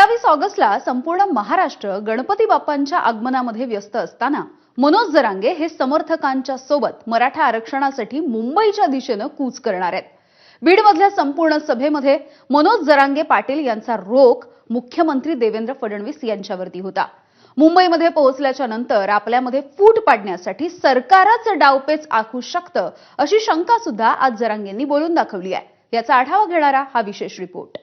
27 ऑगस्टला संपूर्ण महाराष्ट्र गणपती बाप्पांच्या आगमनामध्ये व्यस्त असताना मनोज जरांगे हे समर्थकांच्या सोबत मराठा आरक्षणासाठी मुंबईच्या दिशेने कूच करणार आहेत। बीडमधल्या संपूर्ण सभेमध्ये मनोज जरांगे पाटील यांचा रोख मुख्यमंत्री देवेंद्र फडणवीस यांच्यावरती होता। मुंबईमध्ये पोहोचल्याच्या नंतर आपल्यामध्ये फूट पाडण्यासाठी सरकारच डावपेच आखू शकतं अशी शंका सुद्धा आज जरांगेंनी बोलून दाखवली आहे। याचा आढावा घेणारा हा विशेष रिपोर्ट।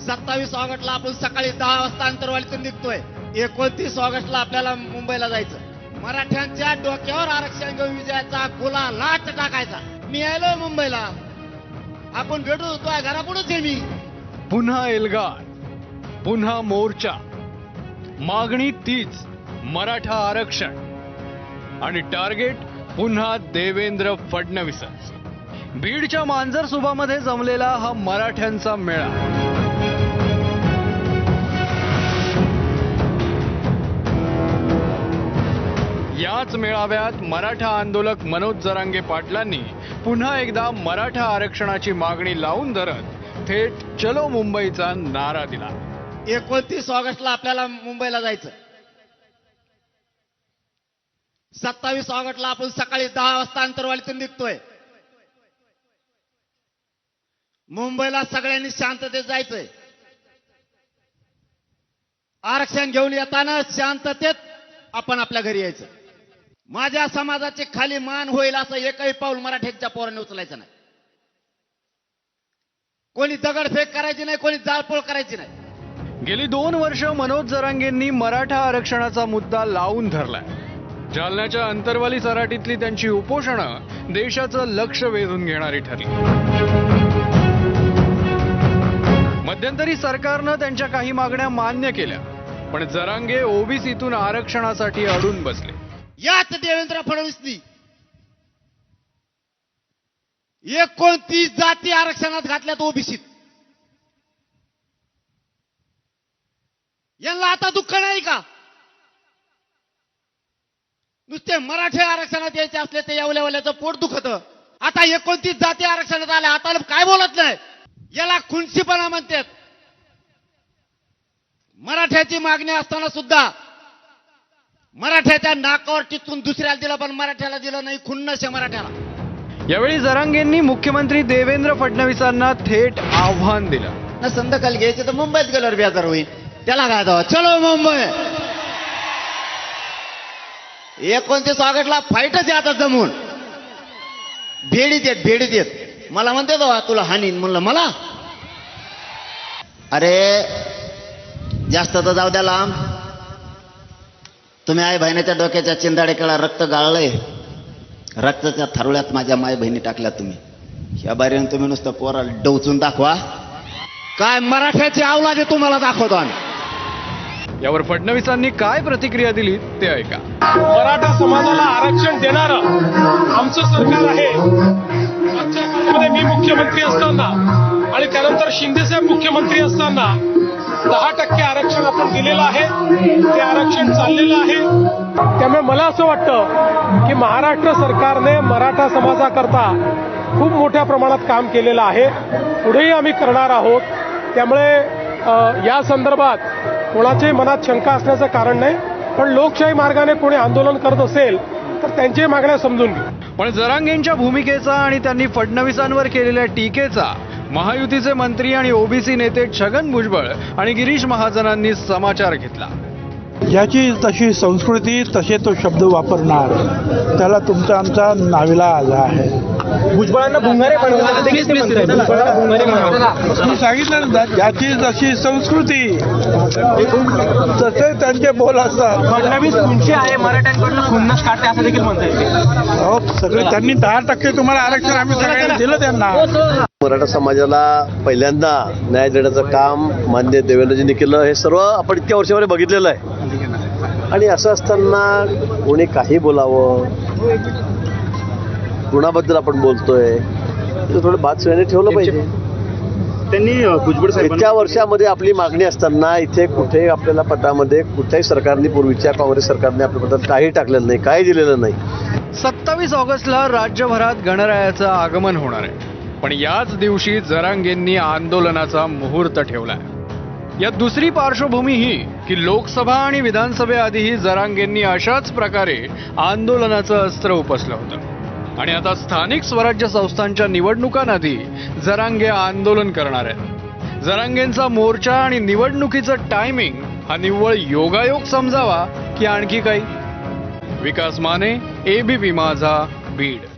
27 ऑगस्टला आपण सकाळी 10 वाजता अंतरवालीतून निघतोय। 29 ऑगस्टला आपल्याला मुंबईला जायचं। मराठ्यांच्या डोक्यावर आरक्षण घेऊन विजयाचा गुलाल लाट टाकायचा। मी आलो मुंबईला, आपण भेटू होतो घरापुढेच आहे मी। पुन्हा एल्गार, पुन्हा मोर्चा, मागणी तीच मराठा आरक्षण आणि टार्गेट पुन्हा देवेंद्र फडणवीस। बीडच्या मांजरसुबामध्ये जमलेला हा मराठ्यांचा मेळा। याच मेळाव्यात मराठा आंदोलक मनोज जरांगे पाटलांनी पुन्हा एकदा मराठा आरक्षणाची मागणी लावून धरत थेट चलो मुंबईचा नारा दिला। 29 ऑगस्टला आपल्याला मुंबईला जायचं। 27 ऑगस्टला आपण सकाळी 10 वाजता अंतरवालीतून निघतोय। मुंबईला सगळ्यांनी शांततेत जायचंय। आरक्षण घेऊन येताना शांततेत आपण आपल्या घरी यायचं। माझ्या समाजाची खाली मान होईल असं एकही पाऊल मराठ्यांच्या पोराने उचलायचं नाही। कोणी दगडफेक करायची नाही, कोणी जाळपोळ करायची नाही। गेली 2 वर्ष मनोज जरांगेंनी मराठा आरक्षणाचा मुद्दा लावून धरलाय। जालन्याच्या अंतरवाली सराटीतली त्यांची उपोषणं देशाचं लक्ष वेधून घेणारी ठरली। मध्यंतरी सरकारनं त्यांच्या काही मागण्या मान्य केल्या, पण जरांगे ओबीसीतून आरक्षणासाठी अडून बसले। याच देवेंद्र फडणवीसनी 29 जाती आरक्षणात घातल्यात ओबीसीत। यांना आता दुःख नाही का? नुसते मराठा आरक्षणात यायचे असले ते येवल्याचं पोट दुखत। आता 29 जाती आरक्षणात आल्या, आता काय बोलत नाही, याला खुनशीपणा म्हणतात। मराठ्याची मागणी असताना सुद्धा मराठ्याच्या नाकावर टिचून दुसऱ्याला दिलं, पण मराठ्याला दिलं नाही। खुन्नस आहे मराठ्याला। यावेळी जरांगेंनी मुख्यमंत्री देवेंद्र फडणवीसांना थेट आव्हान दिलं। संध्याकाळी घ्यायचे तर मुंबईत गेल्यावर बेजार होईल, त्याला काय जावं, चलो मुंबई। 29 ऑगस्टला फाईटच आहे आता जमून। भेडीत येत मला म्हणते तो तुला हानीन, म्हणलं मला अरे जास्त तर जाऊ द्या लांब। तुम्ही आई बहिणीच्या डोक्याच्या चिंदाडे केला रक्त गाळलंय, रक्ताच्या थारुळ्यात माझ्या माय बहिणी टाकल्या तुम्ही। या बारीने तुम्ही नुसतं पोराला डवचून दाखवा, काय मराठ्याची अवलाद आहे तुम्हाला दाखवतो आम्ही। यावर फडणवीसांनी काय प्रतिक्रिया दिली ते ऐका। मराठा समाजाला आरक्षण देणारं आमचं सरकार आहे। मागच्या काळामध्ये मी मुख्यमंत्री असताना आणि त्यानंतर शिंदेसाहेब मुख्यमंत्री असताना 10% आरक्षण आपण दिलेलं आहे। ते आरक्षण चाललेलं आहे। त्यामुळे मला असं वाटतं की महाराष्ट्र सरकारने मराठा समाजाकरता खूप मोठ्या प्रमाणात काम केलेलं आहे, पुढेही आम्ही करणार आहोत। त्यामुळे या संदर्भात कोणाच्याही मनात शंका असण्याचं कारण नाही, पण लोकशाही मार्गाने कोणी आंदोलन करत असेल तर त्यांची मागण्या समजून घेऊ। पण जरांगेंच्या भूमिकेचा आणि त्यांनी फडणवीसांवर केलेल्या टीकेचा महायुतीचे मंत्री आणि ओबीसी नेते छगन भुजबळ आणि गिरीश महाजनांनी समाचार घेतला। ज्याची तशी संस्कृती तसे तो शब्द वापरणार, त्याला तुमचा आमचा नाविलाज आहे। भुजबळांना भुंगारे मी सांगितलं ना, ज्याची जशी संस्कृती तसे त्यांचे बोल असतात। फडणवीस खुनशी आहे, मराठ्यांकडून खुन्नस काढते असं देखील म्हणता येते। अहो सगळे त्यांनी 10% तुम्हाला आरक्षण आम्ही सगळ्यांना दिलं त्यांना। मराठा समाजाला पहिल्यांदा न्याय देण्याचं काम माननीय देवेंद्रजींनी केलं, हे सर्व आपण इतक्या वर्षामध्ये बघितलेलं आहे। आणि असं असताना कोणी काही बोलावं, कुणाबद्दल आपण बोलतोय थोडं बात सगळ्यांनी ठेवलं पाहिजे। त्यांनी भुजबळ इतक्या वर्षामध्ये आपली मागणी असताना इथे कुठे आपल्याला पत्रामध्ये कुठल्याही सरकारने, पूर्वीच्या काँग्रेस सरकारने आपल्याबद्दल काही टाकलेलं नाही, काही दिलेलं नाही। 27 ऑगस्टला राज्यभरात गणरायाचं आगमन होणार आहे. पण याच दिवशी जरांगेंनी आंदोलनाचा मुहूर्त ठेवलाय. यात दुसरी पार्श्वभूमी ही की लोकसभा आणि विधानसभेआधीही जरांगेंनी अशाच प्रकारे आंदोलनाचं अस्त्र उपसलं होतं आणि आता स्थानिक स्वराज्य संस्थांच्या निवडणुकांआधी जरांगे आंदोलन करणार आहेत. जरांगेंचा मोर्चा आणि निवडणुकीचं टायमिंग हा निव्वळ योगायोग समजावा की आणखी काही? विकास माने, ABP माझा, बीड.